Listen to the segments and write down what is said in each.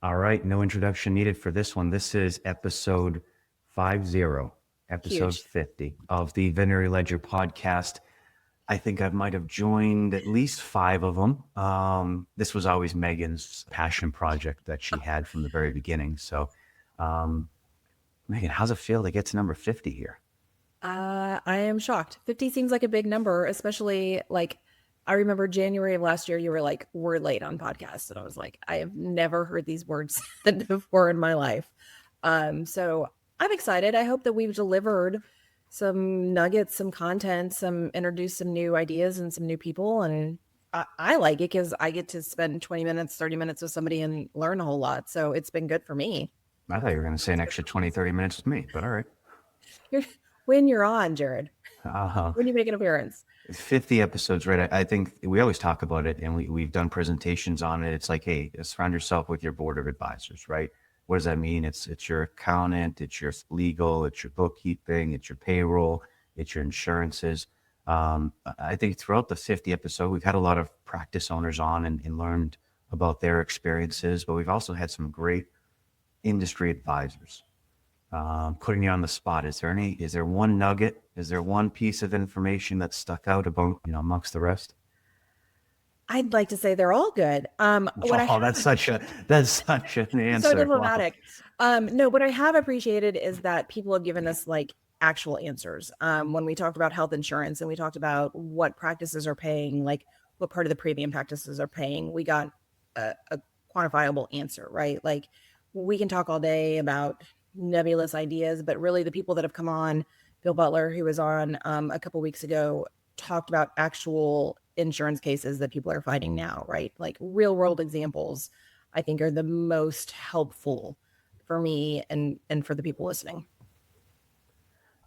All right, no introduction needed for this one. This is episode 50, episode Huge. 50 of the Veterinary Ledger Podcast. I think I might have joined at least five of them. This was always Megan's passion project that she had from the very beginning. So, um, Megan, how's it feel to get to number 50 here? I am shocked. 50 seems like a big number, especially like I remember January of last year, you were like, we're late on podcasts. And I was like, I have never heard these words said before in my life. So I'm excited. I hope that we've delivered some nuggets, some content, introduced some new ideas and some new people. And I like it because I get to spend 20 minutes, 30 minutes with somebody and learn a whole lot. So it's been good for me. I thought you were going to say an extra 20, 30 minutes with me, but all right. When you're on, Jharid, Uh, when you make an appearance. 50 episodes, right? I think we always talk about it and we've done presentations on it. It's like, hey, surround yourself with your board of advisors, right? What does that mean? It's your accountant, it's your legal, it's your bookkeeping, it's your payroll, it's your insurances. I think throughout the 50 episode, we've had a lot of practice owners on and learned about their experiences, but we've also had some great industry advisors. Putting you on the spot, is there one nugget? Is there one piece of information that stuck out about, amongst the rest? I'd like to say they're all good. That's such an answer. So Wow. diplomatic. No, what I have appreciated is that people have given us like actual answers. When we talked about health insurance and we talked about what practices are paying, like what part of the premium practices are paying, we got a quantifiable answer, right? Like we can talk all day about nebulous ideas, but really the people that have come on, Bill Butler, who was on a couple weeks ago, talked about actual insurance cases that people are fighting now, right? Like real world examples, I think are the most helpful for me and for the people listening.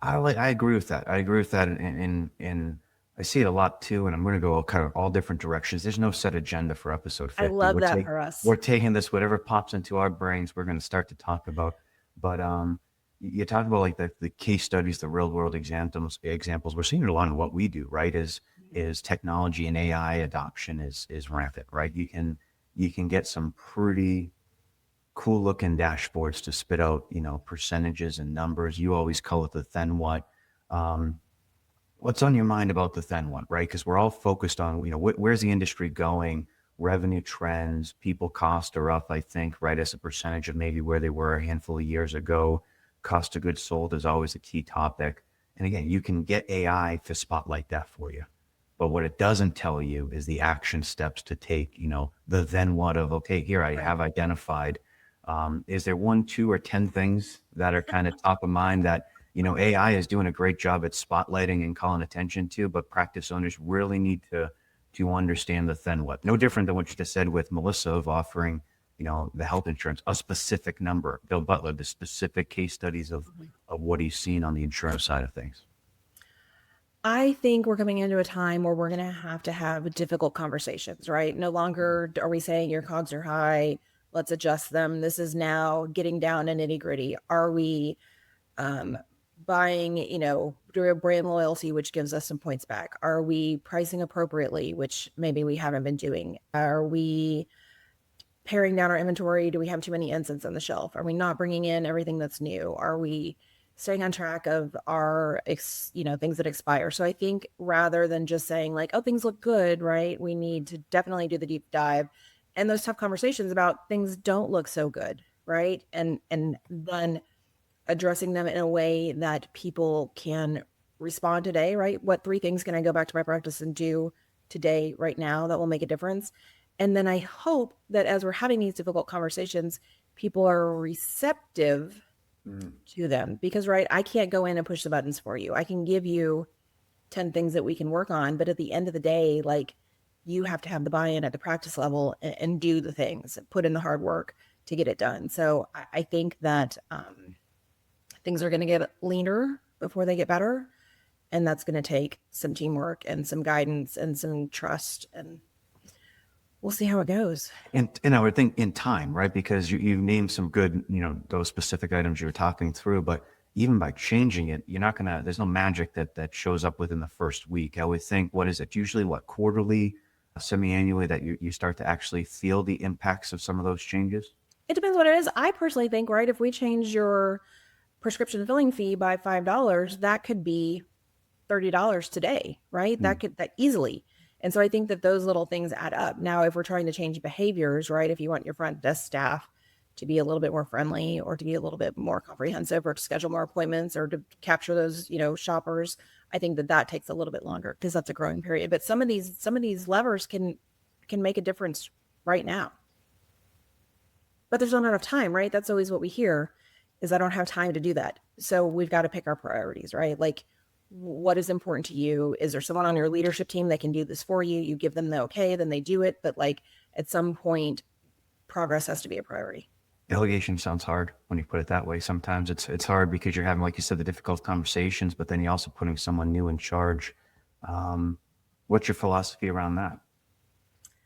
I agree with that. I agree with that, and I see it a lot too. And I'm going to go kind of all different directions. There's no set agenda for episode I 50. love that for us. We're taking this, whatever pops into our brains, we're going to start to talk about. But you talk about like the case studies, the real world examples. We're seeing it a lot in what we do, right? Is technology and AI adoption is rampant, right? You can get some pretty cool looking dashboards to spit out, percentages and numbers. You always call it the then what. Um, what's on your mind about the then what, right? Because we're all focused on, where's the industry going, revenue trends, people cost are up, I think, right, as a percentage of maybe where they were a handful of years ago. Cost of goods sold is always a key topic. And again, you can get AI to spotlight that for you. But what it doesn't tell you is the action steps to take, the then what of, okay, here I have identified. Is there one, two, or 10 things that are kind of top of mind that, AI is doing a great job at spotlighting and calling attention to, but practice owners really need to understand the then what? No different than what you just said with Melissa of offering, the health insurance, a specific number. Bill Butler, the specific case studies of what he's seen on the insurance side of things. I think we're coming into a time where we're going to have difficult conversations, right? No longer are we saying your cogs are high, let's adjust them. This is now getting down to nitty gritty. Are we buying, through brand loyalty, which gives us some points back? Are we pricing appropriately, which maybe we haven't been doing? Are we paring down our inventory? Do we have too many incense on the shelf? Are we not bringing in everything that's new? Are we staying on track of our, things that expire? So I think rather than just saying like, oh, things look good, right? We need to definitely do the deep dive and those tough conversations about things don't look so good, right? And then addressing them in a way that people can respond today, right? What 3 things can I go back to my practice and do today, right now, that will make a difference? And then I hope that as we're having these difficult conversations, people are receptive to them because, right, I can't go in and push the buttons for you. I can give you 10 things that we can work on, but at the end of the day, like you have to have the buy-in at the practice level and do the things, put in the hard work to get it done. So I think that things are going to get leaner before they get better. And that's going to take some teamwork and some guidance and some trust. And we'll see how it goes. And I would think in time, right? Because you named some good, those specific items you were talking through, but even by changing it, you're not gonna, there's no magic that shows up within the first week. I would think, what is it? Usually quarterly, semi-annually that you start to actually feel the impacts of some of those changes? It depends what it is. I personally think, right, if we change your prescription filling fee by $5, that could be $30 today, right? Mm. That easily. And so I think that those little things add up. Now, if we're trying to change behaviors, right? If you want your front desk staff to be a little bit more friendly or to be a little bit more comprehensive or to schedule more appointments or to capture those, shoppers, I think that that takes a little bit longer because that's a growing period. But some of these levers can make a difference right now. But there's not enough time, right? That's always what we hear is I don't have time to do that. So we've got to pick our priorities, right? Like what is important to you? Is there someone on your leadership team that can do this for you? You give them the okay, then they do it. But like at some point, progress has to be a priority. Delegation sounds hard when you put it that way. Sometimes it's hard because you're having, like you said, the difficult conversations, but then you're also putting someone new in charge. What's your philosophy around that?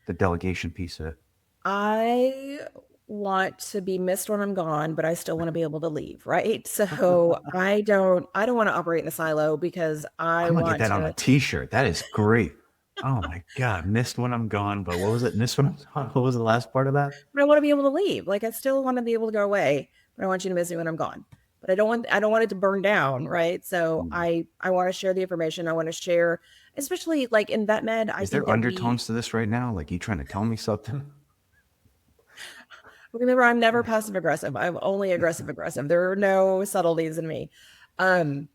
The delegation piece of it. I want to be missed when I'm gone, but I still want to be able to leave, right? So I don't want to operate in a silo because I I'm gonna get want that on a to. t-shirt. That is great. Oh my God. Missed when I'm gone. But what was it? Missed when I'm gone. What was the last part of that? But I want to be able to leave. Like I still want to be able to go away, but I want you to miss me when I'm gone. But I don't want it to burn down, right? So Mm. I want to share the information. I want to share, especially like in vet med. I Is think there that we undertones to this right now? Like you trying to tell me something? remember I'm never passive aggressive. I'm only aggressive aggressive. There are no subtleties in me. Um,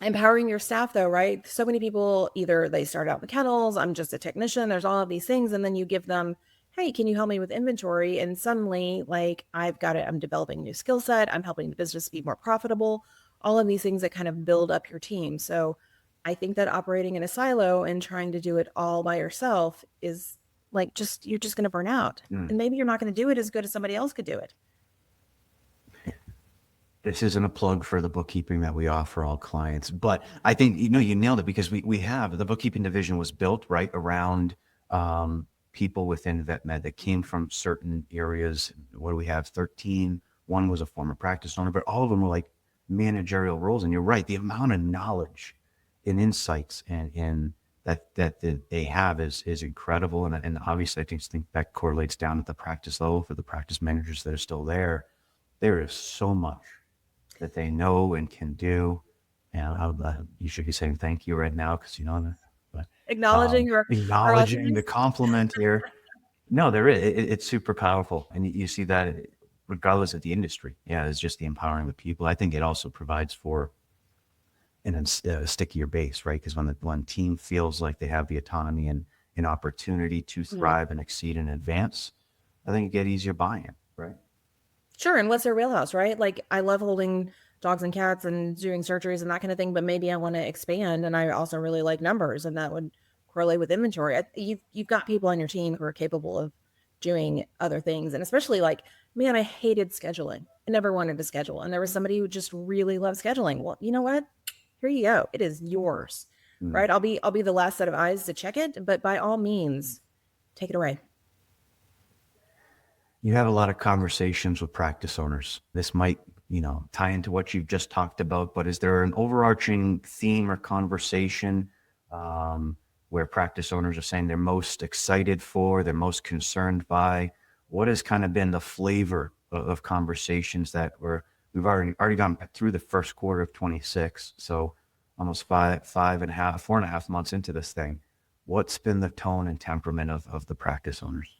Empowering your staff though, right? So many people either they start out in the kennels, I'm just a technician, there's all of these things, and then you give them, hey, can you help me with inventory? And suddenly, like I've got it, I'm developing a new skill set, I'm helping the business be more profitable, all of these things that kind of build up your team. So I think that operating in a silo and trying to do it all by yourself is like just you're just gonna burn out. Mm. And maybe you're not gonna do it as good as somebody else could do it. This isn't a plug for the bookkeeping that we offer all clients, but I think you nailed it because we have the bookkeeping division was built right around people within vet med that came from certain areas. What do we have? 13. One was a former practice owner, but all of them were like managerial roles. And you're right, the amount of knowledge and insights and that they have is incredible. And obviously, I think that correlates down at the practice level for the practice managers that are still there. There is so much that they know and can do. And you should be saying thank you right now because but Acknowledging our acknowledging the awesomeness. compliment here. No, there is. It's super powerful, and you see that regardless of the industry. Yeah, it's just the empowering the people. I think it also provides for a stickier base, right? Because when the one team feels like they have the autonomy and an opportunity to Mhm. thrive and exceed and advance, I think you get easier buy-in, right? Sure, and what's their wheelhouse, right? Like I love holding dogs and cats and doing surgeries and that kind of thing, but maybe I want to expand and I also really like numbers and that would correlate with inventory. You've got people on your team who are capable of doing other things and especially like man, I hated scheduling. I never wanted to schedule and there was somebody who just really loved scheduling. Well, you know what? Here you go. It is yours. Mm. Right? I'll be the last set of eyes to check it, but by all means, take it away. You have a lot of conversations with practice owners. This might, tie into what you've just talked about, but is there an overarching theme or conversation where practice owners are saying they're most excited for, they're most concerned by? What has kind of been the flavor of conversations that we've already gone through the first quarter of 26, so almost 4.5 months into this thing. What's been the tone and temperament of the practice owners?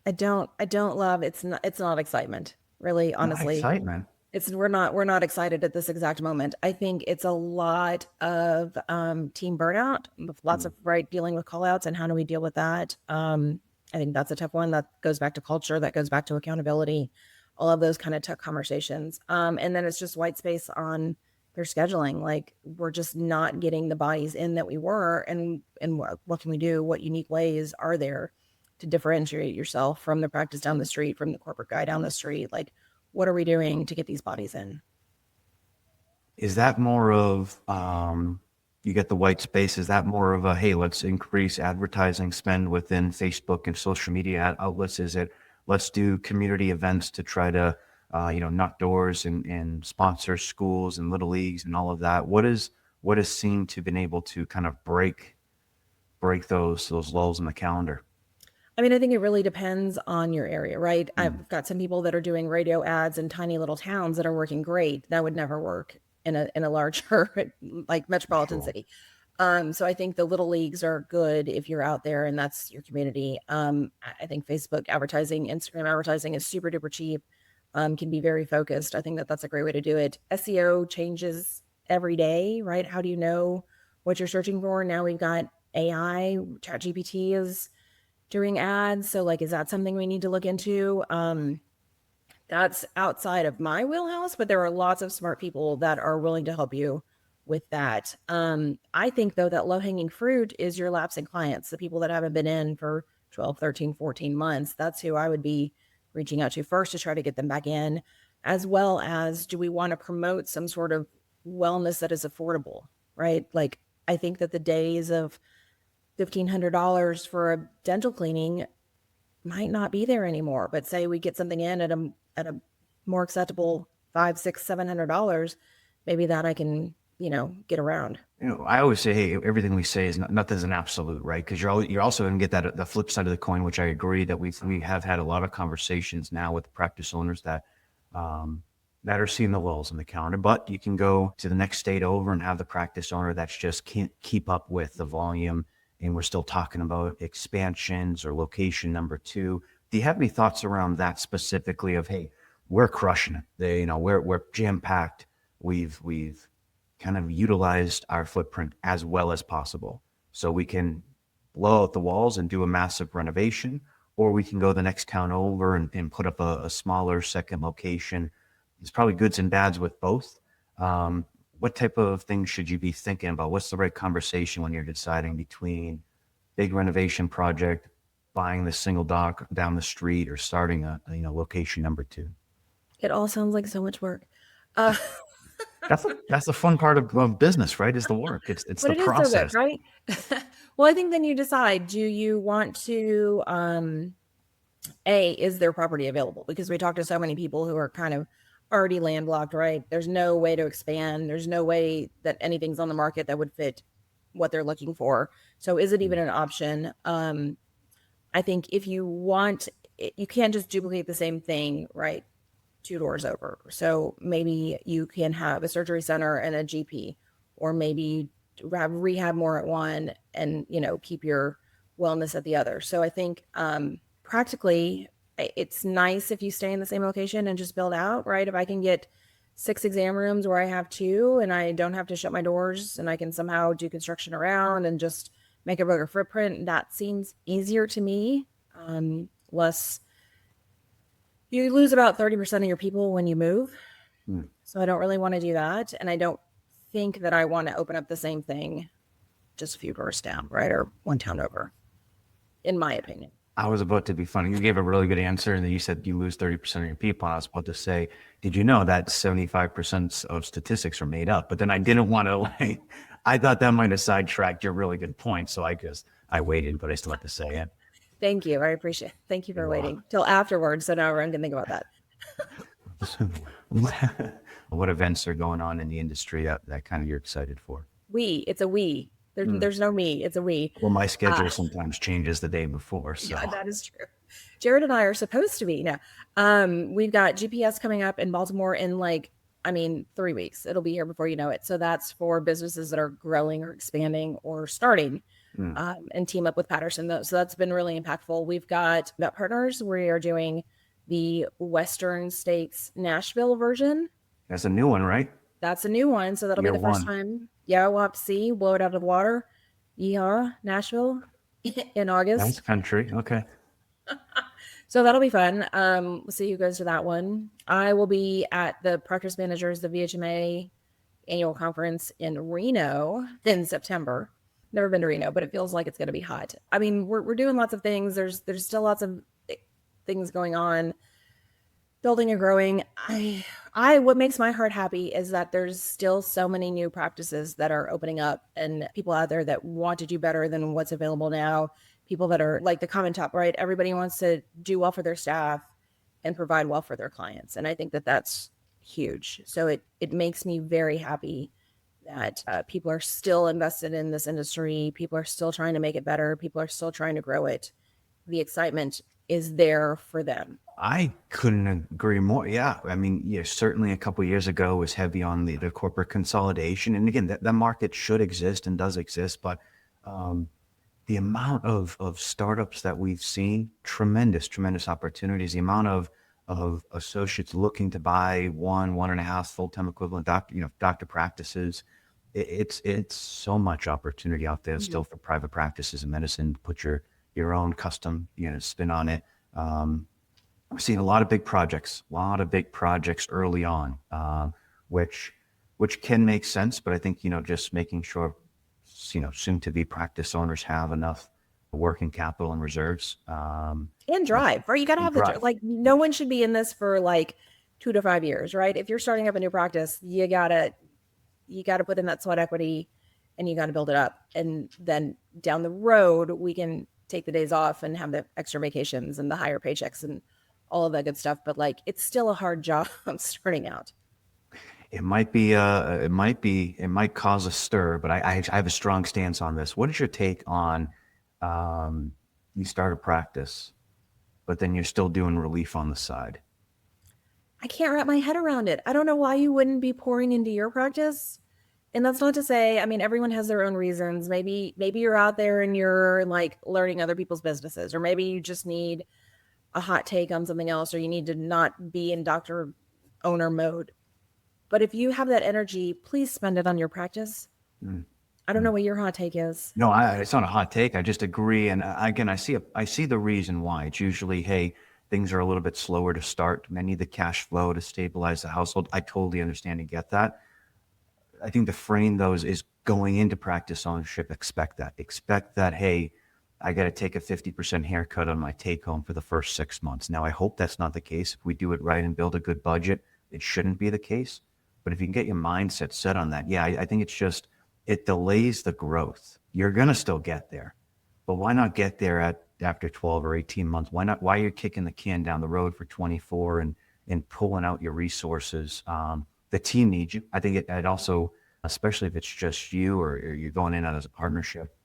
I don't love it's not excitement, really, Not honestly. excitement. It's we're not excited at this exact moment. I think it's a lot of team burnout, with lots of right dealing with call outs and how do we deal with that. I think that's a tough one that goes back to culture, that goes back to accountability, all of those kind of tough conversations. And then it's just white space on their scheduling. Like we're just not getting the bodies in that we were, and what can we do? What unique ways are there to differentiate yourself from the practice down the street, from the corporate guy down the street? Like, what are we doing to get these bodies in? Is that more of you get the white space? Is that more of a hey, let's increase advertising spend within Facebook and social media outlets? Is it let's do community events to try to knock doors and sponsor schools and little leagues and all of that? What has seemed to been able to kind of break those lulls in the calendar? I mean, I think it really depends on your area, right? I've got some people that are doing radio ads in tiny little towns that are working great. That would never work in a larger like metropolitan Sure. city. So I think the little leagues are good if you're out there and that's your community. I think Facebook advertising, Instagram advertising is super duper cheap. Can be very focused. I think that that's a great way to do it. SEO changes every day, right? How do you know what you're searching for? Now we've got AI. ChatGPT is doing ads. So like, is that something we need to look into? That's outside of my wheelhouse, but there are lots of smart people that are willing to help you with that. I think though that low hanging fruit is your lapsing clients, the people that haven't been in for 12, 13, 14 months. That's who I would be reaching out to first to try to get them back in, as well as do we want to promote some sort of wellness that is affordable, right? Like I think that the days of $1,500 for a dental cleaning might not be there anymore. But say we get something in at a more acceptable $500, $600, $700, maybe that I can, get around. I always say, hey, everything we say is nothing's an absolute, right? Because you're also going to get that the flip side of the coin, which I agree that we have had a lot of conversations now with practice owners that are seeing the lulls in the calendar. But you can go to the next state over and have the practice owner that's just can't keep up with the volume, and we're still talking about expansions or location number 2. Do you have any thoughts around that specifically? Of hey, we're crushing it. We're jam packed. We've kind of utilized our footprint as well as possible. So we can blow out the walls and do a massive renovation, or we can go the next town over and put up a smaller second location. There's probably goods and bads with both. What type of things should you be thinking about? What's the right conversation when you're deciding between big renovation project, buying the single dock down the street, or starting a location number 2? It all sounds like so much work. Uh, That's the fun part of business, right? Is the work. It's but the it is so good, process. right? Well, I think then you decide, do you want to, is their property available? Because we talk to so many people who are kind of already landlocked, right? There's no way to expand. There's no way that anything's on the market that would fit what they're looking for. So is it even an option? I think if you want, you can't just duplicate the same thing, right? 2 doors over. So maybe you can have a surgery center and a GP, or maybe have rehab more at one and, keep your wellness at the other. So I think practically it's nice if you stay in the same location and just build out, right? If I can get 6 exam rooms where I have 2 and I don't have to shut my doors and I can somehow do construction around and just make a bigger footprint, that seems easier to me. Less, you lose about 30% of your people when you move. So I don't really want to do that. And I don't think that I want to open up the same thing just a few doors down, right? Or one town over, in my opinion. I was about to be funny. You gave a really good answer, and then you said you lose 30% of your people. I was about to say, did you know that 75% of statistics are made up? But then I didn't want to I thought that might have sidetracked your really good point. So I waited, but I still have to say it. Thank you. I appreciate it. Thank you for waiting till afterwards. So now everyone can think about that. What events are going on in the industry that kind of you're excited for? It's a we. There's no me. It's a we. Well, my schedule sometimes changes the day before. So Yeah, that is true. Jharid and I are supposed to be now. We've got GPS coming up in Baltimore in 3 weeks. It'll be here before you know it. So that's for businesses that are growing or expanding or starting, and team up with Patterson. So that's been really impactful. We've got vet partners. We are doing the Western States Nashville version. that's a new one, right? That's a new one. So that'll be the first time. Yeah, we'll have to see. Blow it out of the water. Yeehaw, Nashville in August. That's country. Okay. So that'll be fun. We'll see who goes to that one. I will be at the Practice Managers, the VHMA annual conference in Reno in September. Never been to Reno, but it feels like it's going to be hot. I mean, we're doing lots of things. There's still lots of things going on, building and growing. What makes my heart happy is that there's still so many new practices that are opening up and people out there that want to do better than what's available now. People that are like the common top, right? Everybody wants to do well for their staff and provide well for their clients. And I think that that's huge. So it makes me very happy that people are still invested in this industry. People are still trying to make it better. People are still trying to grow it. the excitement is there for them. I couldn't agree more. Yeah. I mean, yeah, certainly a couple of years ago was heavy on the corporate consolidation. And again, that market should exist and does exist, but the amount of startups that we've seen, tremendous opportunities. The amount of associates looking to buy 1.5 full-time equivalent doctor practices. It's so much opportunity out there still for private practices in medicine. Put your own custom spin on it. We're seeing a lot of big projects early on, which can make sense. But I think just making sure soon to be practice owners have enough working capital and reserves. And drive, right? You got to have drive. like, no one should be in this for like 2 to 5 years, right? If you're starting up a new practice, you gotta put in that sweat equity and you got to build it up. And then down the road, we can take the days off and have the extra vacations and the higher paychecks and all of that good stuff. But like, it's still a hard job starting out. It might cause a stir, but I have a strong stance on this. What is your take on you start a practice, but then you're still doing relief on the side? I can't wrap my head around it. I don't know why you wouldn't be pouring into your practice. And that's not to say, I mean, everyone has their own reasons. Maybe you're out there and you're like learning other people's businesses, or maybe you just need a hot take on something else, or you need to not be in doctor owner mode. But if you have that energy, please spend it on your practice. I don't know what your hot take is. No, it's not a hot take. I just agree. And again, I see the reason why. It's usually, hey, things are a little bit slower to start. I need the cash flow to stabilize the household. I totally understand and get that. I think the frame though is going into practice ownership. Expect that, hey, I got to take a 50% haircut on my take home for the first 6 months. Now, I hope that's not the case. If we do it right and build a good budget, it shouldn't be the case. But if you can get your mindset set on that, yeah, I think it delays the growth. You're going to still get there, but why not get there after 12 or 18 months? Why are you kicking the can down the road for 24 and pulling out your resources? The team needs you. I think it also, especially if it's just you or you're going in as a partnership,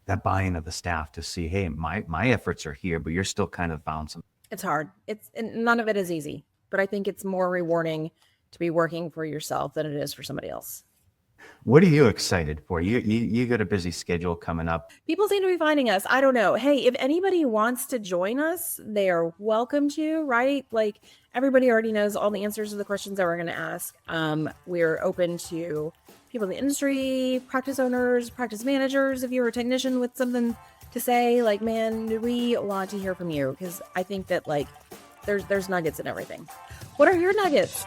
that buy-in of the staff to see, hey, my efforts are here, but you're still kind of bouncing. It's hard. None of it is easy, but I think it's more rewarding to be working for yourself than it is for somebody else. What are you excited for? You got a busy schedule coming up. People seem to be finding us. I don't know. Hey, if anybody wants to join us, they are welcome to, right? Like, everybody already knows all the answers to the questions that we're going to ask. We're open to people in the industry, practice owners, practice managers. If you're a technician with something to say, like, man, we want to hear from you, because I think that like there's nuggets in everything. What are your nuggets?